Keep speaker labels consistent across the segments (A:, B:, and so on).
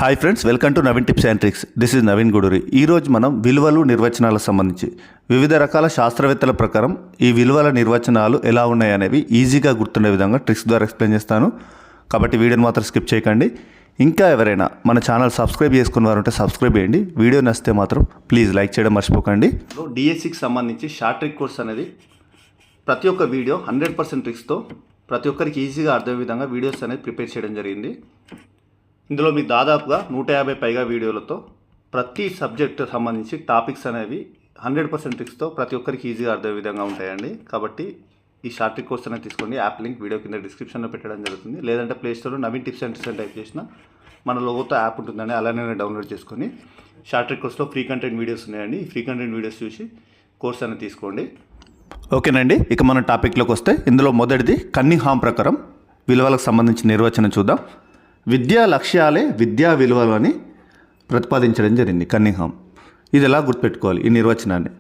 A: Hi friends, welcome to Naveen tips and tricks. This is Naveen Guduri. ఈరోజు మనం విలువలు నిర్వచనాలకు సంబంధించి వివిధ రకాల శాస్త్రవేత్తల ప్రకారం ఈ విలువల నిర్వచనాలు ఎలా ఉన్నాయనేవి ఈజీగా గుర్తుండే విధంగా ట్రిక్స్ ద్వారా ఎక్స్ప్లెయిన్ చేస్తాను. కాబట్టి వీడియోని మాత్రం స్కిప్ చేయకండి. ఇంకా ఎవరైనా మన ఛానల్ సబ్స్క్రైబ్ చేసుకున్న వారు ఉంటే సబ్స్క్రైబ్ చేయండి. వీడియో నచ్చితే మాత్రం ప్లీజ్ లైక్ చేయడం మర్చిపోకండి. డిఎస్సికి సంబంధించి షార్ట్ ట్రిక్ కోర్స్ అనేది ప్రతి ఒక్క వీడియో 100% ట్రిక్స్తో ప్రతి ఒక్కరికి ఈజీగా అర్థమయ్యే విధంగా వీడియోస్ అనేది ప్రిపేర్ చేయడం జరిగింది. ఇందులో మీకు దాదాపుగా 150 పైగా వీడియోలతో ప్రతి సబ్జెక్టు సంబంధించి టాపిక్స్ అనేవి 100% ట్రిక్స్తో ప్రతి ఒక్కరికి ఈజీగా అర్థమయ్యే విధంగా ఉంటాయండి. కాబట్టి ఈ షార్ట్ ట్రిక్ కోర్స్ అనేది తీసుకోండి. యాప్ లింక్ వీడియో కింద డిస్క్రిప్షన్లో పెట్టడం జరుగుతుంది. లేదంటే ప్లేస్టోర్లో నవీన్ టిప్స్ అండ్ ట్రిక్స్ అని టైప్ చేసిన మన లోగోతో యాప్ ఉంటుందండి, అలానే డౌన్లోడ్ చేసుకొని షార్ట్ ట్రిక్ కోర్స్లో ఫ్రీ కంటెంట్ వీడియోస్ ఉన్నాయండి. ఈ ఫ్రీ కంటెంట్ వీడియోస్ చూసి కోర్స్ అనేది తీసుకోండి. ఓకేనండి, ఇక మన టాపిక్లోకి వస్తే ఇందులో మొదటిది కన్నింగ్హామ్ ప్రకారం విలువలకు సంబంధించిన నిర్వచనం చూద్దాం. విద్యా లక్ష్యాలే విద్యా విలువలు అని ప్రతిపాదించడం జరిగింది కన్నింగ్హామ్. ఇది ఎలా గుర్తుపెట్టుకోవాలి ఈ నిర్వచనాన్ని?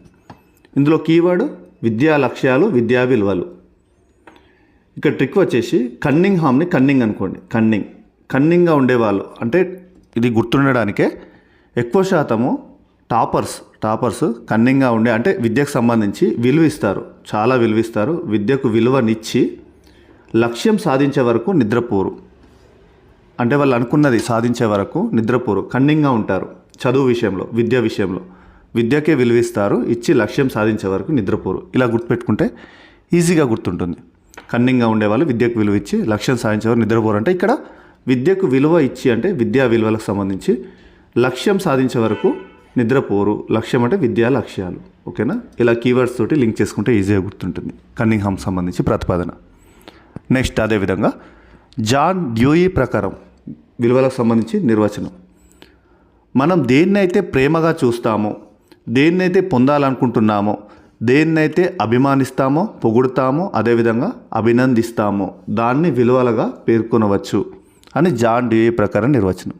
A: ఇందులో కీవర్డ్ విద్యా లక్ష్యాలు విద్యా విలువలు. ఇక్కడ ట్రిక్ వచ్చేసి కన్నింగ్హామ్ని కన్నింగ్ అనుకోండి. కన్నింగ్గా ఉండేవాళ్ళు అంటే ఇది గుర్తుండడానికే ఎక్కువ శాతము టాపర్స్ కన్నింగ్గా ఉండే అంటే విద్యకు సంబంధించి విలువిస్తారు, చాలా విలువిస్తారు. విద్యకు విలువనిచ్చి లక్ష్యం సాధించే వరకు నిద్రపోరు. అంటే వాళ్ళు అనుకున్నది సాధించే వరకు నిద్రపోరు, కన్నింగ్గా ఉంటారు. చదువు విషయంలో, విద్య విషయంలో విద్యకే విలువిస్తారు, ఇచ్చి లక్ష్యం సాధించే వరకు నిద్రపోరు. ఇలా గుర్తుపెట్టుకుంటే ఈజీగా గుర్తుంటుంది. కన్నింగ్గా ఉండేవాళ్ళు విద్యకు విలువ ఇచ్చి లక్ష్యం సాధించే వరకు నిద్రపోరు. అంటే ఇక్కడ విద్యకు విలువ ఇచ్చి అంటే విద్యా విలువలకు సంబంధించి లక్ష్యం సాధించే వరకు నిద్రపోరు. లక్ష్యం అంటే విద్యా లక్ష్యాలు. ఓకేనా? ఇలా కీవర్డ్స్ తోటి లింక్ చేసుకుంటే ఈజీగా గుర్తుంటుంది కన్నింగ్హామ్ సంబంధించి ప్రతిపాదన. నెక్స్ట్ అదేవిధంగా జాన్ డ్యూయీ ప్రకారం విలువలకు సంబంధించి నిర్వచనం. మనం దేన్నైతే ప్రేమగా చూస్తామో, దేన్నైతే పొందాలనుకుంటున్నామో, దేన్నైతే అభిమానిస్తామో, పొగుడుతామో, అదేవిధంగా అభినందిస్తామో దాన్ని విలువలుగా పేర్కొనవచ్చు అని జాన్ డ్యూయీ ప్రకారం నిర్వచనం.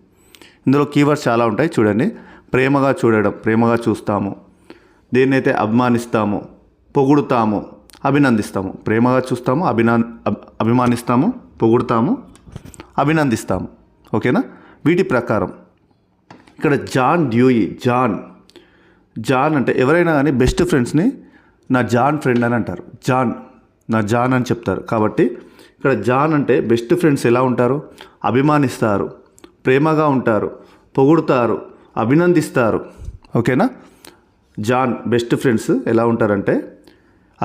A: ఇందులో కీవర్డ్స్ చాలా ఉంటాయి చూడండి. ప్రేమగా చూడడం, ప్రేమగా చూస్తాము. దేన్నైతే అభిమానిస్తామో, పొగుడుతామో, అభినందిస్తాము. ప్రేమగా చూస్తాము, అభిమానిస్తాము, పొగుడుతాము, అభినందిస్తాము. ఓకేనా? వీటి ప్రకారం ఇక్కడ జాన్ డ్యూయీ, జాన్ అంటే ఎవరైనా కానీ బెస్ట్ ఫ్రెండ్స్ని నా జాన్ ఫ్రెండ్ అని అంటారు. నా జాన్ అని చెప్తారు. కాబట్టి ఇక్కడ జాన్ అంటే బెస్ట్ ఫ్రెండ్స్ ఎలా ఉంటారు? అభిమానిస్తారు, ప్రేమగా ఉంటారు, పొగుడుతారు, అభినందిస్తారు. ఓకేనా? జాన్ బెస్ట్ ఫ్రెండ్స్ ఎలా ఉంటారంటే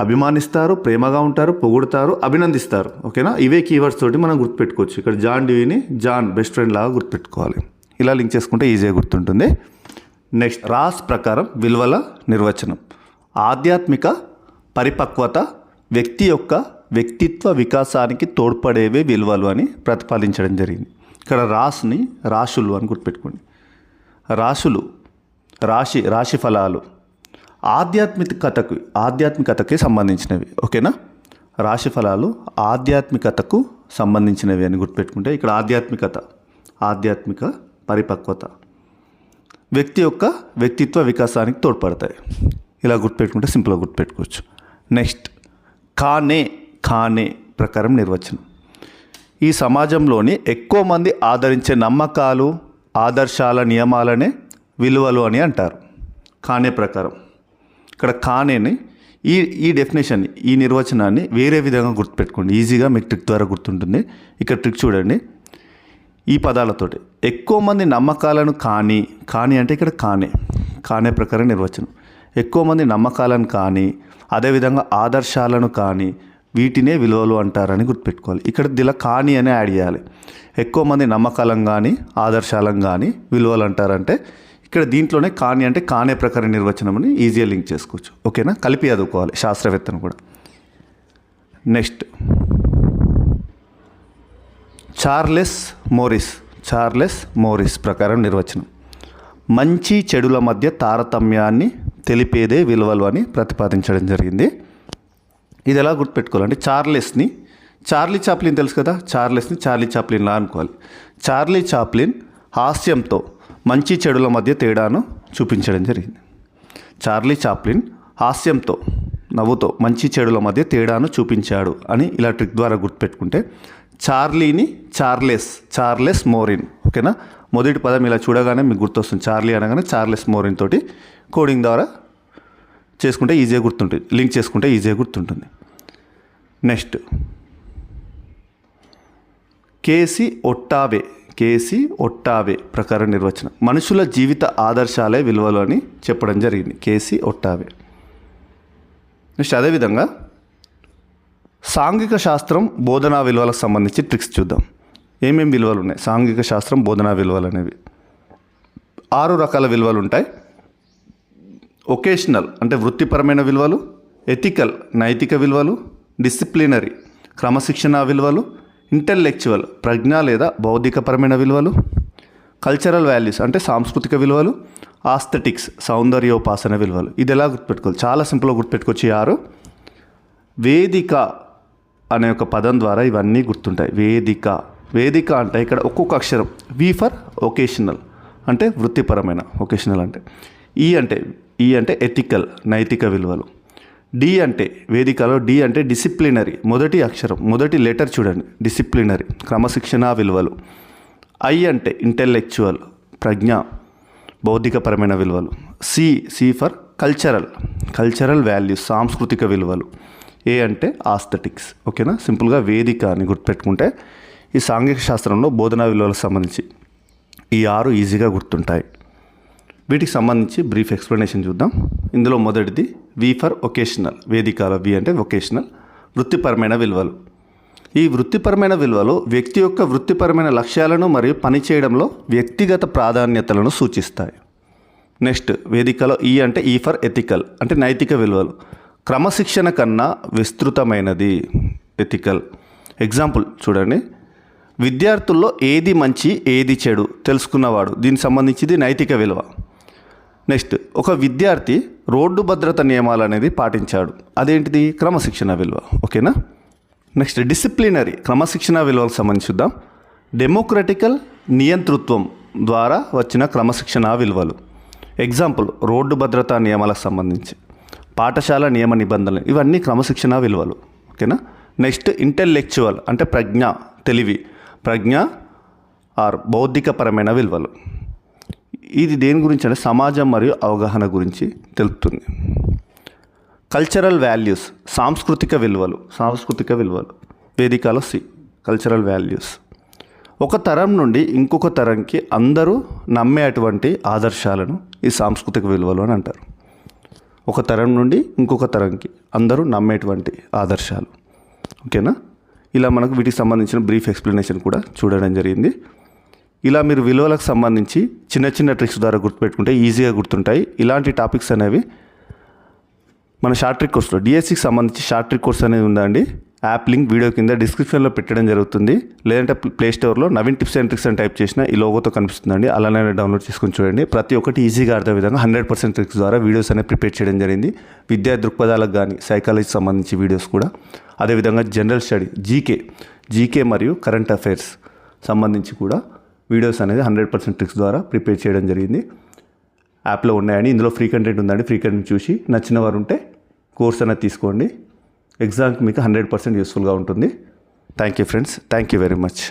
A: అభిమానిస్తారు, ప్రేమగా ఉంటారు, పొగుడుతారు, అభినందిస్తారు. ఓకేనా? ఇవే కీవర్డ్స్ తోటి మనం గుర్తుపెట్టుకోవచ్చు. ఇక్కడ జాన్ డ్యూయీని జాన్ బెస్ట్ ఫ్రెండ్ లాగా గుర్తుపెట్టుకోవాలి. ఇలా లింక్ చేసుకుంటే ఈజీగా గుర్తుంటుంది. నెక్స్ట్ రాస్ ప్రకారం విలువల నిర్వచనం. ఆధ్యాత్మిక పరిపక్వత వ్యక్తి యొక్క వ్యక్తిత్వ వికాసానికి తోడ్పడేవే విలువలు అని ప్రతిపాదించడం జరిగింది. ఇక్కడ రాశులు అని గుర్తుపెట్టుకోండి. రాశి ఫలాలు ఆధ్యాత్మికతకి సంబంధించినవి. ఓకేనా? రాశి ఫలాలు ఆధ్యాత్మికతకు సంబంధించినవి అని గుర్తుపెట్టుకుంటే ఇక్కడ ఆధ్యాత్మిక పరిపక్వత వ్యక్తి యొక్క వ్యక్తిత్వ వికాసానికి తోడ్పడతాయి. ఇలా గుర్తుపెట్టుకుంటే సింపుల్గా గుర్తుపెట్టుకోవచ్చు. నెక్స్ట్ ఖానే ప్రకారం నిర్వచనం. ఈ సమాజంలోని ఎక్కువ మంది ఆదరించే నమ్మకాలు, ఆదర్శాల నియమాలనే విలువలు అని అంటారు. ఖానే ప్రకారం ఇక్కడ ఖానేని ఈ డెఫినేషన్, ఈ నిర్వచనాన్ని వేరే విధంగా గుర్తుపెట్టుకోండి. ఈజీగా మీకు ట్రిక్ ద్వారా గుర్తుంటుంది. ఇక్కడ ట్రిక్ చూడండి. ఈ పదాలతోటి ఎక్కువ మంది నమ్మకాలను కానీ అంటే ఇక్కడ ఖానే ప్రకారం నిర్వచనం. ఎక్కువ మంది నమ్మకాలను కానీ అదేవిధంగా ఆదర్శాలను కానీ వీటినే విలువలు అంటారని గుర్తుపెట్టుకోవాలి. ఇక్కడ దీనిలో కానీ అని యాడ్ చేయాలి. ఎక్కువ మంది నమ్మకాలను కానీ ఆదర్శాలను కానీ విలువలు అంటారంటే ఇక్కడ దీంట్లోనే కానీ అంటే ఖానే ప్రకారం నిర్వచనం అని ఈజీగా లింక్ చేసుకోవచ్చు. ఓకేనా? కలిపి చదువుకోవాలి శాస్త్రవేత్తను కూడా. నెక్స్ట్ చార్లెస్ మోరిస్ ప్రకారం నిర్వచనం. మంచి చెడుల మధ్య తారతమ్యాన్ని తెలిపేదే విలువలు అని ప్రతిపాదించడం జరిగింది. ఇది ఎలా గుర్తుపెట్టుకోవాలంటే చార్లీ చాప్లిన్ తెలుసు కదా, చార్లీ చాప్లిన్లా అనుకోవాలి. చార్లీ చాప్లిన్ హాస్యంతో మంచి చెడుల మధ్య తేడాను చూపించడం జరిగింది. చార్లీ చాప్లిన్ హాస్యంతో, నవ్వుతో మంచి చెడుల మధ్య తేడాను చూపించాడు అని ఇలా ట్రిక్ ద్వారా గుర్తుపెట్టుకుంటే చార్లీని చార్లెస్ మోరిన్. ఓకేనా? మొదటి పదం ఇలా చూడగానే మీకు గుర్తొస్తుంది. చార్లీ అనగానే చార్లెస్ మోరిన్ తోటి కోడింగ్ ద్వారా చేసుకుంటే ఈజీగా గుర్తుంటుంది, లింక్ చేసుకుంటే ఈజీగా గుర్తుంటుంది. నెక్స్ట్ కేసీ ఒట్టావే ప్రకారం నిర్వచనం. మనుషుల జీవిత ఆదర్శాలే విలువలు అని చెప్పడం జరిగింది. కేసీ ఒట్టావే. నెక్స్ట్ అదేవిధంగా సాంఘిక శాస్త్రం బోధనా విలువలకు సంబంధించి ట్రిక్స్ చూద్దాం. ఏమేమి విలువలు ఉన్నాయి సాంఘిక శాస్త్రం బోధనా విలువలు అనేవి? 6 రకాల విలువలు ఉంటాయి. ఒకేషనల్ అంటే వృత్తిపరమైన విలువలు, ఎథికల్ నైతిక విలువలు, డిసిప్లినరీ క్రమశిక్షణ విలువలు, ఇంటెలెక్చువల్ ప్రజ్ఞ లేదా బౌద్ధికపరమైన విలువలు, కల్చరల్ వాల్యూస్ అంటే సాంస్కృతిక విలువలు, ఆస్థెటిక్స్ సౌందర్యోపాసన విలువలు. ఇది ఎలా గుర్తుపెట్టుకోవాలి? చాలా సింపుల్గా గుర్తుపెట్టుకోవచ్చు. 6 వేదిక అనే ఒక పదం ద్వారా ఇవన్నీ గుర్తుంటాయి. వేదిక అంటే ఇక్కడ ఒక్కొక్క అక్షరం. వి ఫర్ ఒకేషనల్ అంటే వృత్తిపరమైన, ఒకేషనల్ అంటే. ఈ అంటే ఎథికల్ నైతిక విలువలు. డి అంటే వేదికలో డి అంటే డిసిప్లినరీ, మొదటి అక్షరం మొదటి లెటర్ చూడండి, డిసిప్లినరీ క్రమశిక్షణ విలువలు. ఐ అంటే ఇంటెలెక్చువల్ ప్రజ్ఞ బౌద్ధికపరమైన విలువలు. సి ఫర్ కల్చరల్ వాల్యూస్ సాంస్కృతిక విలువలు. ఏ అంటే ఆస్థెటిక్స్. ఓకేనా? సింపుల్గా వేదిక అని గుర్తుపెట్టుకుంటే ఈ సాంఘిక శాస్త్రంలో బోధనా విలువలకు సంబంధించి ఈ 6 ఈజీగా గుర్తుంటాయి. వీటికి సంబంధించి బ్రీఫ్ ఎక్స్ప్లెనేషన్ చూద్దాం. ఇందులో మొదటిది వి ఫర్ ఒకేషనల్. వేదికలో వి అంటే వొకేషనల్ వృత్తిపరమైన విలువలు. ఈ వృత్తిపరమైన విలువలు వ్యక్తి యొక్క వృత్తిపరమైన లక్ష్యాలను మరియు పనిచేయడంలో వ్యక్తిగత ప్రాధాన్యతలను సూచిస్తాయి. నెక్స్ట్ వేదికలో ఈ అంటే ఈ ఫర్ ఎథికల్ అంటే నైతిక విలువలు. క్రమశిక్షణ కన్నా విస్తృతమైనది ఎథికల్. ఎగ్జాంపుల్ చూడండి, విద్యార్థుల్లో ఏది మంచి ఏది చెడు తెలుసుకున్నవాడు, దీనికి సంబంధించింది నైతిక విలువ. నెక్స్ట్ ఒక విద్యార్థి రోడ్డు భద్రత నియమాలు అనేది పాటించాడు, అదేంటిది? క్రమశిక్షణ విలువ. ఓకేనా? నెక్స్ట్ డిసిప్లినరీ క్రమశిక్షణ విలువలకు సంబంధించి చూద్దాం. డెమోక్రటికల్ నియంతృత్వం ద్వారా వచ్చిన క్రమశిక్షణ విలువలు. ఎగ్జాంపుల్ రోడ్డు భద్రతా నియమాలకు సంబంధించి, పాఠశాల నియమ నిబంధనలు, ఇవన్నీ క్రమశిక్షణ విలువలు. ఓకేనా? నెక్స్ట్ ఇంటెలెక్చువల్ అంటే ప్రజ్ఞ ఆర్ బౌద్ధికపరమైన విలువలు. ఇది దేని గురించి అంటే సమాజం మరియు అవగాహన గురించి తెలుపుతుంది. కల్చరల్ వాల్యూస్ సాంస్కృతిక విలువలు. వేదికలో సి కల్చరల్ వాల్యూస్. ఒక తరం నుండి ఇంకొక తరంకి అందరూ నమ్మే అటువంటి ఆదర్శాలను ఈ సాంస్కృతిక విలువలు అని అంటారు. ఒక తరం నుండి ఇంకొక తరంకి అందరూ నమ్మేటువంటి ఆదర్శాలు. ఓకేనా? ఇలా మనకు వీటికి సంబంధించిన బ్రీఫ్ ఎక్స్ప్లెనేషన్ కూడా చూడడం జరిగింది. ఇలా మీరు విలువలకు సంబంధించి చిన్న ట్రిక్స్ ద్వారా గుర్తుపెట్టుకుంటే ఈజీగా గుర్తుంటాయి. ఇలాంటి టాపిక్స్ అనేవి మన షార్ట్ ట్రిక్ కోర్సులో డిఎస్సికి సంబంధించి షార్ట్ ట్రిక్ కోర్స్ అనేది ఉందండి. యాప్ లింక్ వీడియో కింద డిస్క్రిప్షన్లో పెట్టడం జరుగుతుంది. లేదంటే ప్లేస్టోర్లో నవీన్ టిప్స్ అండ్ ట్రిక్స్ అని టైప్ చేసిన ఈ లోగోతో కనిపిస్తుందండి. అలానే డౌన్లోడ్ చేసుకొని చూడండి. ప్రతి ఒక్కటి ఈజీగా అర్థం విధంగా 100% ట్రిక్స్ ద్వారా వీడియోస్ అనేవి ప్రిపేర్ చేయడం జరిగింది. విద్యా దృక్పథాలకు కానీ సైకాలజీకి సంబంధించి వీడియోస్ కూడా, అదేవిధంగా జనరల్ స్టడీ జీకే మరియు కరెంట్ అఫైర్స్ సంబంధించి కూడా వీడియోస్ అనేది 100% ట్రిక్స్ ద్వారా ప్రిపేర్ చేయడం జరిగింది. యాప్లో ఉన్నాయని, ఇందులో ఫ్రీ కంటెంట్ ఉందండి. ఫ్రీ కంటెంట్ చూసి నచ్చిన వారు ఉంటే కోర్స్ అనేది తీసుకోండి. ఎగ్జామ్కి మీకు 100% యూస్ఫుల్గా ఉంటుంది. Thank you friends. Thank you very much.